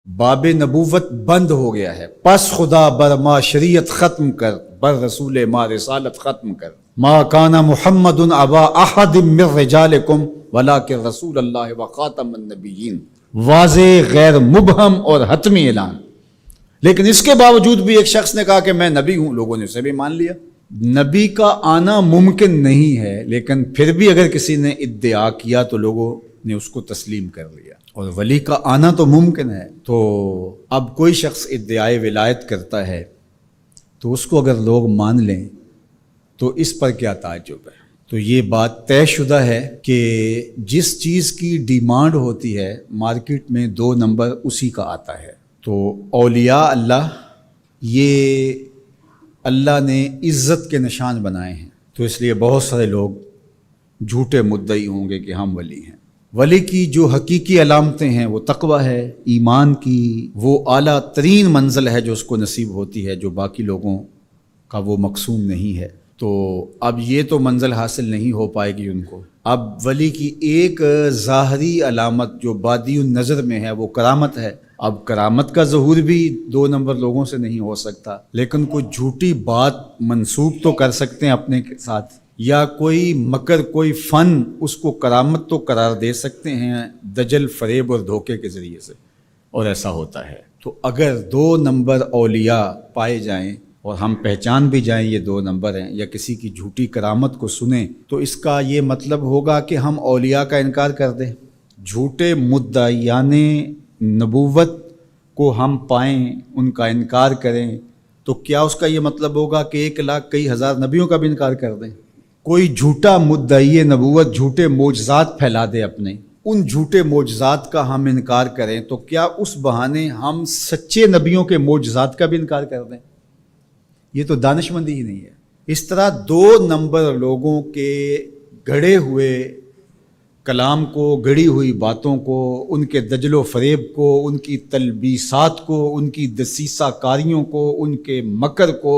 باب نبوت بند ہو گیا ہے، پس خدا بر ما شریعت ختم کر، بر رسول ما رسالت ختم کر۔ ما کان محمد ابا احد من رجالکم ولکن رسول اللہ وخاتم النبیین، واضح غیر مبہم اور حتمی اعلان۔ لیکن اس کے باوجود بھی ایک شخص نے کہا کہ میں نبی ہوں، لوگوں نے اسے بھی مان لیا۔ نبی کا آنا ممکن نہیں ہے، لیکن پھر بھی اگر کسی نے ادعا کیا تو لوگوں نے اس کو تسلیم کر لیا۔ اور ولی کا آنا تو ممکن ہے، تو اب کوئی شخص ادعائے ولایت کرتا ہے تو اس کو اگر لوگ مان لیں تو اس پر کیا تعجب ہے؟ تو یہ بات طے شدہ ہے کہ جس چیز کی ڈیمانڈ ہوتی ہے مارکیٹ میں 2 نمبر اسی کا آتا ہے۔ تو اولیاء اللہ یہ اللہ نے عزت کے نشان بنائے ہیں، تو اس لیے بہت سارے لوگ جھوٹے مدعی ہوں گے کہ ہم ولی ہیں۔ ولی کی جو حقیقی علامتیں ہیں وہ تقوی ہے، ایمان کی وہ اعلیٰ ترین منزل ہے جو اس کو نصیب ہوتی ہے، جو باقی لوگوں کا وہ مقسوم نہیں ہے۔ تو اب یہ تو منزل حاصل نہیں ہو پائے گی ان کو۔ اب ولی کی ایک ظاہری علامت جو بادی النظر میں ہے وہ کرامت ہے۔ اب کرامت کا ظہور بھی 2 نمبر لوگوں سے نہیں ہو سکتا، لیکن کوئی جھوٹی بات منسوب تو کر سکتے ہیں اپنے ساتھ، یا کوئی مکر، کوئی فن، اس کو کرامت تو قرار دے سکتے ہیں دجل، فریب اور دھوکے کے ذریعے سے، اور ایسا ہوتا ہے۔ تو اگر 2 نمبر اولیاء پائے جائیں اور ہم پہچان بھی جائیں یہ 2 نمبر ہیں، یا کسی کی جھوٹی کرامت کو سنیں، تو اس کا یہ مطلب ہوگا کہ ہم اولیاء کا انکار کر دیں۔ جھوٹے مدعیان نبوت کو ہم پائیں، ان کا انکار کریں، تو کیا اس کا یہ مطلب ہوگا کہ 1 لاکھ کئی ہزار نبیوں کا بھی انکار کر دیں؟ کوئی جھوٹا مدعی نبوت جھوٹے معجزات پھیلا دے اپنے، ان جھوٹے معجزات کا ہم انکار کریں، تو کیا اس بہانے ہم سچے نبیوں کے معجزات کا بھی انکار کر دیں؟ یہ تو دانش مندی ہی نہیں ہے۔ اس طرح 2 نمبر لوگوں کے گڑھے ہوئے کلام کو، گڑھی ہوئی باتوں کو، ان کے دجل و فریب کو، ان کی تلبیسات کو، ان کی دسیسہ کاریوں کو، ان کے مکر کو،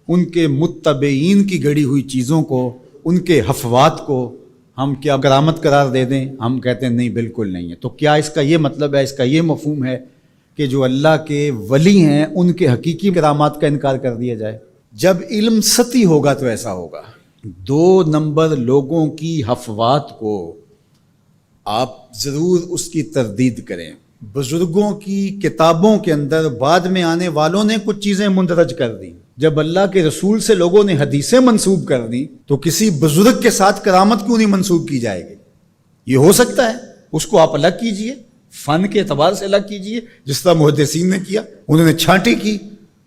ان کے متبعین کی گڑھی ہوئی چیزوں کو، ان کے حفوات کو ہم کیا کرامت قرار دے دیں؟ ہم کہتے ہیں نہیں، بالکل نہیں ہے۔ تو کیا اس کا یہ مطلب ہے، اس کا یہ مفہوم ہے کہ جو اللہ کے ولی ہیں ان کے حقیقی کرامات کا انکار کر دیا جائے؟ جب علم سطحی ہوگا تو ایسا ہوگا۔ 2 نمبر لوگوں کی حفوات کو آپ ضرور اس کی تردید کریں۔ بزرگوں کی کتابوں کے اندر بعد میں آنے والوں نے کچھ چیزیں مندرج کر دیں۔ جب اللہ کے رسول سے لوگوں نے حدیثیں منسوب کر دیں تو کسی بزرگ کے ساتھ کرامت کیوں نہیں منسوب کی جائے گی؟ یہ ہو سکتا ہے، اس کو آپ الگ کیجئے، فن کے اعتبار سے الگ کیجئے، جس طرح محدثین نے کیا، انہوں نے چھانٹی کی،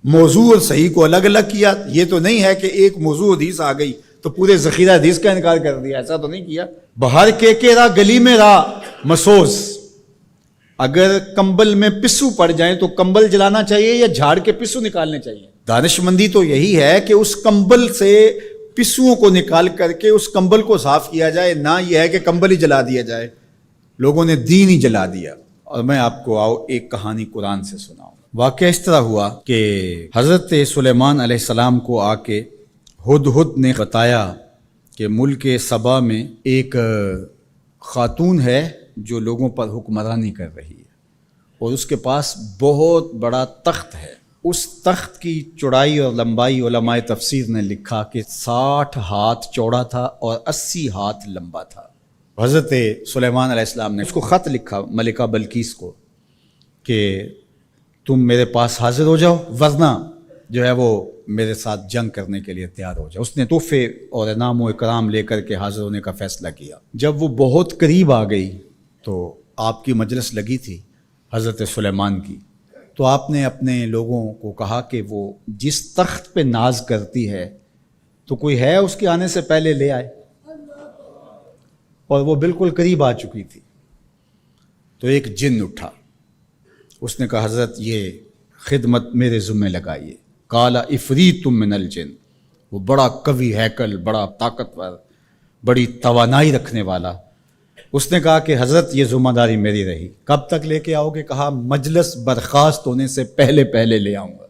موضوع اور صحیح کو الگ الگ کیا۔ یہ تو نہیں ہے کہ ایک موضوع حدیث آ گئی تو پورے ذخیرہ حدیث کا انکار کر دیا، ایسا تو نہیں کیا۔ بہر کے راہ گلی میں راہ مسوز، اگر کمبل میں پسو پڑ جائیں تو کمبل جلانا چاہیے یا جھاڑ کے پسو نکالنے چاہیے؟ دانش مندی تو یہی ہے کہ اس کمبل سے پسوؤں کو نکال کر کے اس کمبل کو صاف کیا جائے، نہ یہ ہے کہ کمبل ہی جلا دیا جائے۔ لوگوں نے دین ہی جلا دیا۔ اور میں آپ کو ایک کہانی قرآن سے سناؤں۔ واقعہ اس طرح ہوا کہ حضرت سلیمان علیہ السلام کو آ کے ہدہد نے بتایا کہ ملک سبا میں ایک خاتون ہے جو لوگوں پر حکمرانی کر رہی ہے، اور اس کے پاس بہت بڑا تخت ہے۔ اس تخت کی چوڑائی اور لمبائی علماء تفسیر نے لکھا کہ 60 ہاتھ چوڑا تھا اور 80 ہاتھ لمبا تھا۔ حضرت سلیمان علیہ السلام نے اس کو خط لکھا ملکہ بلقیس کو کہ تم میرے پاس حاضر ہو جاؤ، ورنہ جو ہے وہ میرے ساتھ جنگ کرنے کے لیے تیار ہو جائے۔ اس نے تحفے اور انعام و اکرام لے کر کے حاضر ہونے کا فیصلہ کیا۔ جب وہ بہت قریب آ گئی تو آپ کی مجلس لگی تھی حضرت سلیمان کی، تو آپ نے اپنے لوگوں کو کہا کہ وہ جس تخت پہ ناز کرتی ہے تو کوئی ہے اس کے آنے سے پہلے لے آئے، اور وہ بالکل قریب آ چکی تھی۔ تو ایک جن اٹھا، اس نے کہا حضرت یہ خدمت میرے ذمہ لگائیے۔ قال عفریت من الجن، وہ بڑا قوی ہیکل، بڑا طاقتور، بڑی توانائی رکھنے والا، اس نے کہا کہ حضرت یہ ذمہ داری میری رہی، کب تک لے کے آؤ گے؟ کہا مجلس برخاست ہونے سے پہلے پہلے لے آؤں گا۔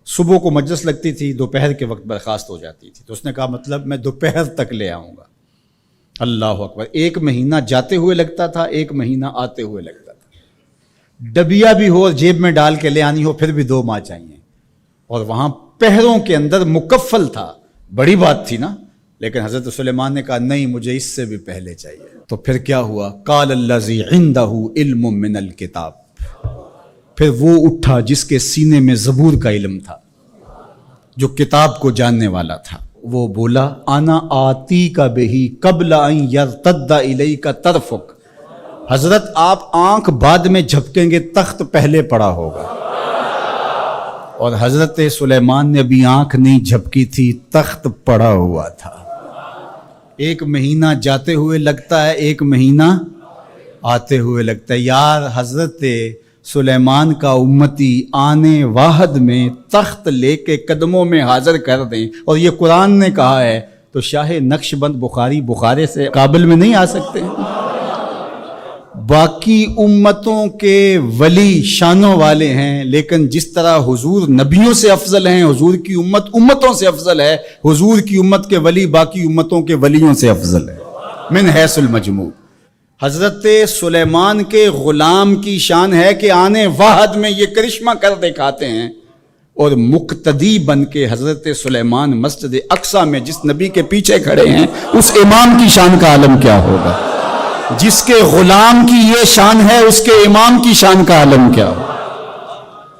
صبح کو مجلس لگتی تھی، دوپہر کے وقت برخاست ہو جاتی تھی، تو اس نے کہا مطلب میں دوپہر تک لے آؤں گا۔ اللہ اکبر! 1 مہینہ جاتے ہوئے لگتا تھا، 1 مہینہ آتے ہوئے لگتا تھا۔ ڈبیا بھی ہو اور جیب میں ڈال کے لے آنی ہو پھر بھی 2 ماہ چاہیے، اور وہاں پہروں کے اندر مکفل تھا، بڑی بات تھی نا، لیکن حضرت سلیمان نے کہا نہیں مجھے اس سے بھی پہلے چاہیے۔ تو پھر کیا ہوا؟ قال الذی عندہ علم من الکتاب، پھر وہ اٹھا جس کے سینے میں زبور کا علم تھا، جو کتاب کو جاننے والا تھا، وہ بولا انا آتی کا بہی قبل ان یرتد الیک طرفک، حضرت آپ آنکھ بعد میں جھپکیں گے، تخت پہلے پڑا ہوگا۔ اور حضرت سلیمان نے ابھی آنکھ نہیں جھپکی تھی، تخت پڑا ہوا تھا۔ 1 مہینہ جاتے ہوئے لگتا ہے، 1 مہینہ آتے ہوئے لگتا ہے۔ یار حضرت سلیمان کا امتی آنے واحد میں تخت لے کے قدموں میں حاضر کر دیں، اور یہ قرآن نے کہا ہے، تو شاہ نقش بند بخارے سے قابل میں نہیں آ سکتے۔ باقی امتوں کے ولی شانوں والے ہیں، لیکن جس طرح حضور نبیوں سے افضل ہیں، حضور کی امت امتوں سے افضل ہے، حضور کی امت کے ولی باقی امتوں کے ولیوں سے افضل ہے من حیث المجموع۔ حضرت سلیمان کے غلام کی شان ہے کہ آنے واحد میں یہ کرشمہ کر دکھاتے ہیں، اور مقتدی بن کے حضرت سلیمان مسجد اقصی میں جس نبی کے پیچھے کھڑے ہیں، اس امام کی شان کا عالم کیا ہوگا؟ جس کے غلام کی یہ شان ہے، اس کے امام کی شان کا عالم کیا ہوگا؟